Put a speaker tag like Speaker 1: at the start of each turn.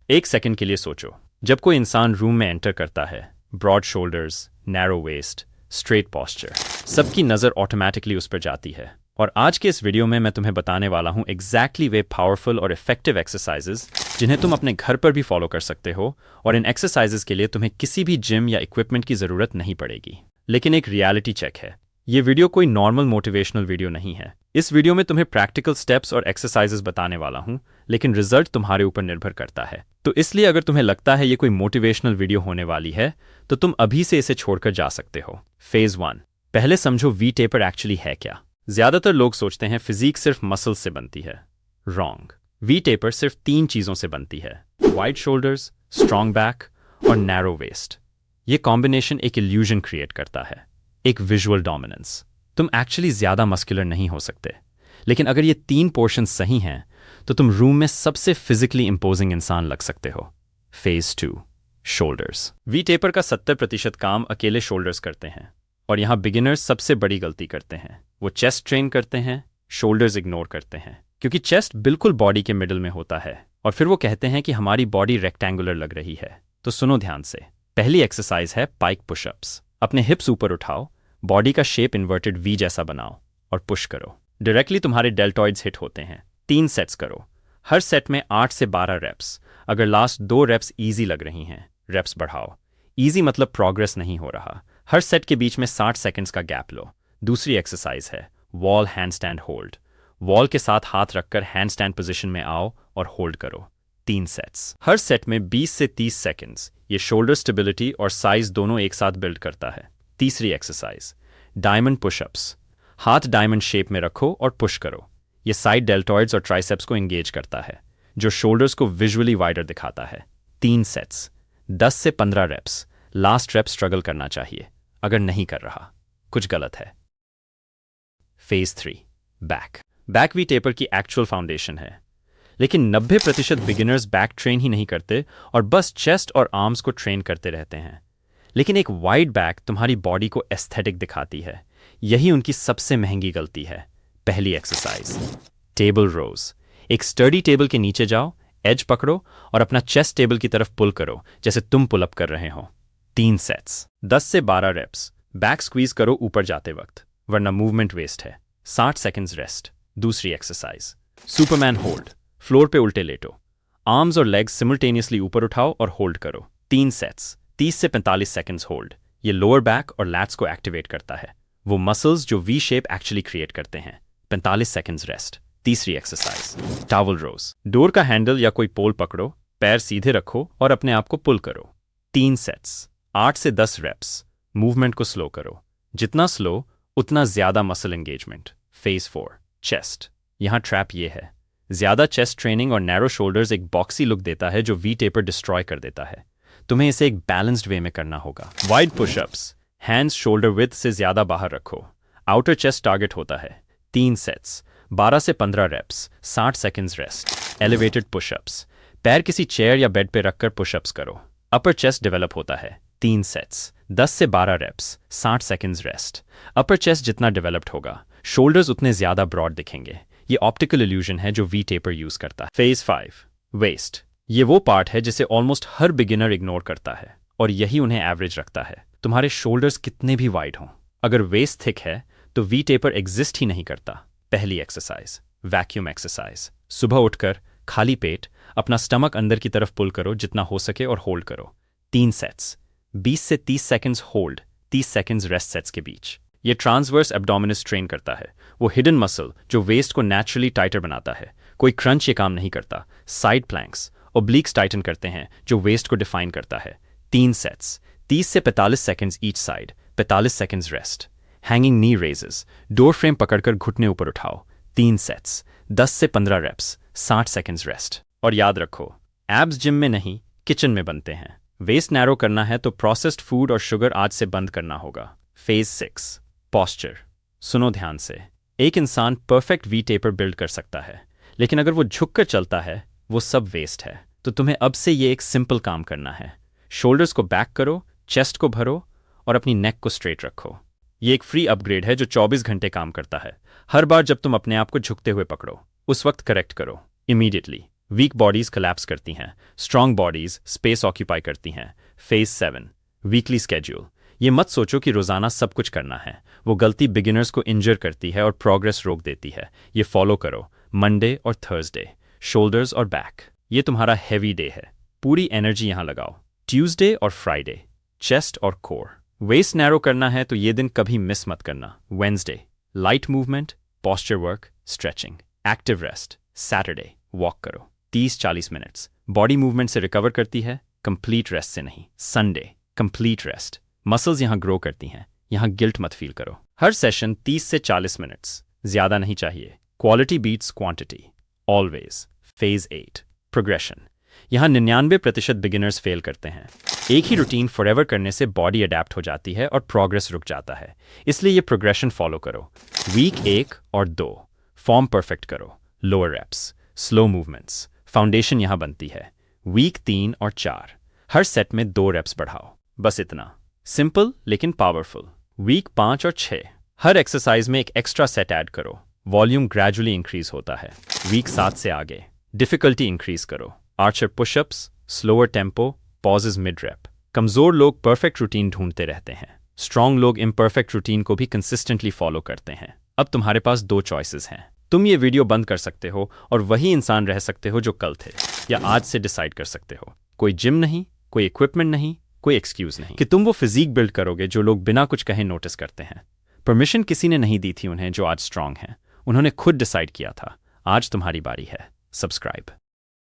Speaker 1: एक सेकंड के लिए सोचो, जब कोई इंसान रूम में एंटर करता है, broad shoulders, narrow waist, straight posture, सबकी नज़र ऑटोमेटिकली उस पर जाती है। और आज के इस वीडियो में मैं तुम्हें बताने वाला हूं एग्जैक्टली वे पावरफुल और इफेक्टिव एक्सरसाइजेज जिन्हें तुम अपने घर पर भी फॉलो कर सकते हो। और इन एक्सरसाइजेज के लिए तुम्हें किसी भी जिम या इक्विपमेंट की ज़रूरत नहीं पड़ेगी। लेकिन एक रियलिटी चेक है, ये वीडियो कोई नॉर्मल मोटिवेशनल वीडियो नहीं है। इस वीडियो में तुम्हें प्रैक्टिकल स्टेप्स और एक्सरसाइजेज बताने वाला हूं, लेकिन रिजल्ट तुम्हारे ऊपर निर्भर करता है। तो इसलिए अगर तुम्हें लगता है ये कोई मोटिवेशनल वीडियो होने वाली है, तो तुम अभी से इसे छोड़कर जा सकते हो। फेज 1, पहले समझो वी टेपर एक्चुअली है क्या। ज्यादातर लोग सोचते हैं फिजिक सिर्फ मसल्स से बनती है। रॉन्ग। वी टेपर सिर्फ 3 चीजों से बनती है: वाइड शोल्डर्स, स्ट्रॉन्ग बैक और नैरो वेस्ट। ये कॉम्बिनेशन एक इल्यूजन क्रिएट करता है, एक विजुअल डोमिनेंस। तुम एक्चुअली ज्यादा मस्कुलर नहीं हो सकते, लेकिन अगर ये 3 पोर्शन सही हैं तो तुम रूम में सबसे फिजिकली इंपोजिंग इंसान लग सकते हो। Phase 2, shoulders. वी टेपर का 70% काम अकेले शोल्डर्स करते हैं, और यहां बिगिनर्स सबसे बड़ी गलती करते हैं। वो चेस्ट ट्रेन करते हैं, शोल्डर्स इग्नोर करते हैं, क्योंकि चेस्ट बिल्कुल बॉडी के मिडिल में होता है। और फिर वो कहते हैं कि हमारी बॉडी रेक्टेंगुलर लग रही है। तो सुनो ध्यान से। पहली एक्सरसाइज है पाइक पुशअप्स। अपने हिप्स ऊपर उठाओ, बॉडी का शेप इन्वर्टेड वी जैसा बनाओ और पुश करो। डायरेक्टली तुम्हारे डेल्टॉइड्स हिट होते हैं। 3 सेट्स करो, हर सेट में 8 से 12 रेप्स। अगर लास्ट 2 रेप्स ईजी लग रही हैं, रेप्स बढ़ाओ। ईजी मतलब प्रोग्रेस नहीं हो रहा। हर सेट के बीच में 60 सेकंड्स का गैप लो। दूसरी एक्सरसाइज है वॉल हैंडस्टैंड होल्ड। वॉल के साथ हाथ रखकर हैंडस्टैंड पोजीशन में आओ और होल्ड करो। 3 सेट्स, हर सेट में 20 से 30 सेकंड्स। ये शोल्डर स्टेबिलिटी और साइज दोनों एक साथ बिल्ड करता है। तीसरी एक्सरसाइज डायमंड पुशअप्स। हाथ डायमंड शेप में रखो और पुश करो। ये साइड डेल्टॉइड्स और ट्राइसेप्स को एंगेज करता है, जो शोल्डर्स को विजुअली वाइडर दिखाता है। 3 सेट्स, 10 से 15 रेप्स। लास्ट रेप स्ट्रगल करना चाहिए। अगर नहीं कर रहा, कुछ गलत है। Phase 3, back. Back we taper की एक्चुअल फाउंडेशन है, लेकिन 90% बिगिनर्स बैक ट्रेन ही नहीं करते और बस चेस्ट और आर्म्स को ट्रेन करते रहते हैं। लेकिन एक वाइड बैक तुम्हारी बॉडी को एस्थेटिक दिखाती है। यही उनकी सबसे महंगी गलती है। पहली एक्सरसाइज टेबल रोज। एक स्टर्डी टेबल के नीचे जाओ, एज पकड़ो और अपना चेस्ट टेबल की तरफ पुल करो जैसे तुम पुल अप कर रहे हो। 3 सेट्स, 10 से 12 रेप्स। बैक स्क्वीज करो ऊपर जाते वक्त, वरना मूवमेंट वेस्ट है। 60 सेकंड्स रेस्ट। दूसरी एक्सरसाइज सुपरमैन होल्ड। फ्लोर पे उल्टे लेटो, आर्म्स और लेग्स सिमल्टेनियसली ऊपर उठाओ और होल्ड करो। 3 सेट्स, 30 से 45 सेकंड्स होल्ड। ये लोअर बैक और लैट्स को एक्टिवेट करता है, वो मसल्स जो वी शेप एक्चुअली क्रिएट करते हैं। 45 सेकंड्स रेस्ट। तीसरी एक्सरसाइज टॉवल रोज। डोर का हैंडल या कोई पोल पकड़ो, पैर सीधे रखो और अपने आप को पुल करो। 3 सेट्स, 8 से 10 रेप्स। मूवमेंट को स्लो करो, जितना स्लो उतना ज्यादा मसल एंगेजमेंट। Phase 4, chest. यहां ट्रैप ये है, ज्यादा चेस्ट ट्रेनिंग और नैरो शोल्डर्स एक बॉक्सी लुक देता है जो वी टेपर डिस्ट्रॉय कर देता है। तुम्हें इसे एक बैलेंस्ड वे में करना होगा। Wide pushups, hands shoulder width से ज्यादा बाहर रखो। आउटर चेस्ट टारगेट होता है। 3 सेट्स, 12 से 15 reps. 60 seconds rest. Elevated pushups, पैर किसी चेयर या बेड पे रखकर पुशअप्स करो। अपर चेस्ट डेवलप होता है। 3 सेट्स, 10 से 12 reps. 60 seconds rest. Upper chest जितना डेवलप्ड होगा, शोल्डर्स उतने ज्यादा ब्रॉड दिखेंगे। ये ऑप्टिकल इल्यूजन है जो वी टेपर यूज करता है। Phase 5, waist. ये वो पार्ट है जिसे ऑलमोस्ट हर बिगिनर इग्नोर करता है, और यही उन्हें एवरेज रखता है। तुम्हारे शोल्डर्स कितने भी वाइड हों, अगर वेस्ट थिक है तो वी टेपर एग्जिस्ट ही नहीं करता। पहली एक्सरसाइज वैक्यूम एक्सरसाइज। सुबह उठकर खाली पेट अपना स्टमक अंदर की तरफ पुल करो जितना हो सके और होल्ड करो। 3 सेट्स, 20 से 30 seconds hold, 30 seconds rest sets के बीच। ये ट्रांसवर्स एब्डोमिनस ट्रेन करता है, वो हिडन मसल जो वेस्ट को नेचुरली टाइटर बनाता है। कोई क्रंच ये काम नहीं करता। साइड प्लैंक्स, ओब्लिक्स टाइटन करते हैं जो वेस्ट को डिफाइन करता है। 3 सेट्स, 30 से 45 seconds each side. 45 seconds rest. Hanging knee raises. Door frame पकड़कर घुटने ऊपर उठाओ। 3 सेट्स, 10 से 15 रेप्स। 60 seconds rest. और याद रखो, एब्स जिम में नहीं, किचन में बनते हैं। वेस्ट नैरो करना है तो प्रोसेस्ड फूड और शुगर आज से बंद करना होगा। Phase 6, posture. सुनो ध्यान से। एक इंसान परफेक्ट वी टेपर बिल्ड कर सकता है, लेकिन अगर वो झुककर चलता है, वो सब वेस्ट है। तो तुम्हें अब से ये एक सिंपल काम करना है। शोल्डर्स को बैक करो, चेस्ट को भरो और अपनी नेक को स्ट्रेट रखो। ये एक फ्री अपग्रेड है जो 24 घंटे काम करता है। हर बार जब तुम अपने आप को झुकते हुए पकड़ो, उस वक्त करेक्ट करो इमीडिएटली। वीक बॉडीज कलैप्स करती हैं, स्ट्रांग बॉडीज स्पेस ऑक्यूपाई करती हैं। Phase 7 weekly schedule. ये मत सोचो कि रोजाना सब कुछ करना है, वो गलती बिगिनर्स को इंजर करती है और प्रोग्रेस रोक देती है। ये फॉलो करो। मंडे और थर्सडे शोल्डर्स और बैक, ये तुम्हारा हैवी डे है, पूरी एनर्जी यहाँ लगाओ। ट्यूसडे और फ्राइडे चेस्ट और कोर। वेस्ट नैरो करना है तो ये दिन कभी मिस मत करना। Wednesday light movement, posture work, stretching. Active rest Saturday walk करो 30-40 मिनट्स, बॉडी मूवमेंट से रिकवर करती है, कंप्लीट रेस्ट से नहीं। संडे कंप्लीट रेस्ट, मसल्स यहाँ ग्रो करती हैं, यहाँ गिल्ट मत फील करो। हर सेशन 30 से 40 मिनट्स, ज्यादा नहीं चाहिए। Quality beats quantity always. Phase 8 progression. यहाँ 99% बिगिनर्स फेल करते हैं। एक ही रूटीन फॉरएवर करने से बॉडी अडेप्ट हो जाती है और प्रोग्रेस रुक जाता है, इसलिए ये प्रोग्रेशन फॉलो करो। वीक 1 और 2 फॉर्म परफेक्ट करो, lower reps, slow movements, foundation यहाँ बनती है। वीक 3 और 4 हर सेट में 2 रेप्स बढ़ाओ, बस इतना। सिंपल लेकिन पावरफुल। वीक 5 और 6 हर एक्सरसाइज में एक एक्स्ट्रा सेट ऐड करो, वॉल्यूम ग्रेजुअली इंक्रीज होता है। वीक 7 से आगे डिफिकल्टी इंक्रीज करो, archer pushups, slower tempo, pauses mid rep. कमजोर लोग परफेक्ट रूटीन ढूंढते रहते हैं, स्ट्रांग लोग इम्परफेक्ट रूटीन को भी कंसिस्टेंटली फॉलो करते हैं। अब तुम्हारे पास 2 चॉइसेस हैं। तुम ये वीडियो बंद कर सकते हो और वही इंसान रह सकते हो जो कल थे, या आज से डिसाइड कर सकते हो कोई जिम नहीं, कोई इक्विपमेंट नहीं, कोई एक्सक्यूज नहीं, कि तुम वो फिजिक बिल्ड करोगे जो लोग बिना कुछ कहे नोटिस करते हैं। परमिशन किसी ने नहीं दी थी उन्हें जो आज स्ट्रांग हैं, उन्होंने खुद डिसाइड किया था। आज तुम्हारी बारी है। सब्सक्राइब।